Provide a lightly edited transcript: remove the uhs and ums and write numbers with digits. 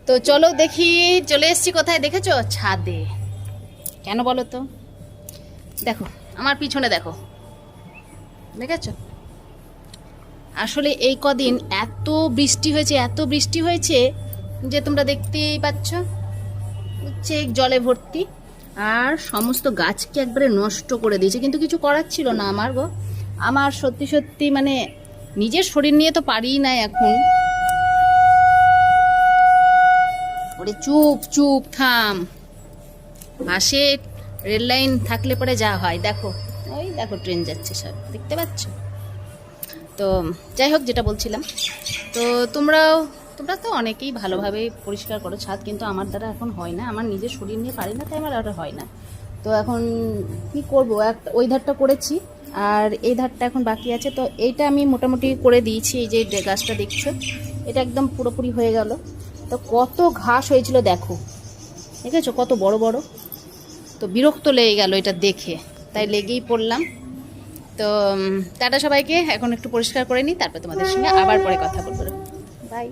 তো চলো দেখি, চলে এসেছি কোথায় দেখেছো? ছাদে। কেন বলো তো? দেখো আমার পিছনে দেখো, দেখেছো? আসলে এই কদিন এত বৃষ্টি হয়েছে, এত বৃষ্টি হয়েছে যে তোমরা দেখতেই পাচ্ছ, চেক জলে ভর্তি। আর সমস্ত গাছকে একবারে নষ্ট করে দিয়েছে, কিন্তু কিছু করার ছিল না আমার গো। আমার সত্যি সত্যি মানে নিজের শরীর নিয়ে তো পারিই না এখন। ওরে চুপ চুপ থাম। পাশে রেল লাইন থাকলে পরে যা হয় দেখো, ওই দেখো ট্রেন যাচ্ছে, সব দেখতে পাচ্ছ তো। যাই হোক, যেটা বলছিলাম, তো তোমরা তো অনেকেই ভালোভাবে পরিষ্কার করো ছাদ, কিন্তু আমার দ্বারা এখন হয় না, আমার নিজের শরীর নিয়ে পারি না, তাই আমার আর হয় না। তো এখন কি করব, একটা ওই ধারটা করেছি আর এই ধারটা এখন বাকি আছে। তো এইটা আমি মোটামুটি করে দিয়েছি। এই যে গাছটা দেখছো, এটা একদম পুরোপুরি হয়ে গেল। তো কত ঘাস হয়েছিল দেখো, দেখেছো কত বড় বড়। তো বিরক্ত লেগে গেল এটা দেখে, তাই লেগেই পড়লাম। তো টাটা সবাইকে, এখন একটু পরিষ্কার করে নিই, তারপর তোমাদের সঙ্গে আবার পরে কথা বলবো। বাই।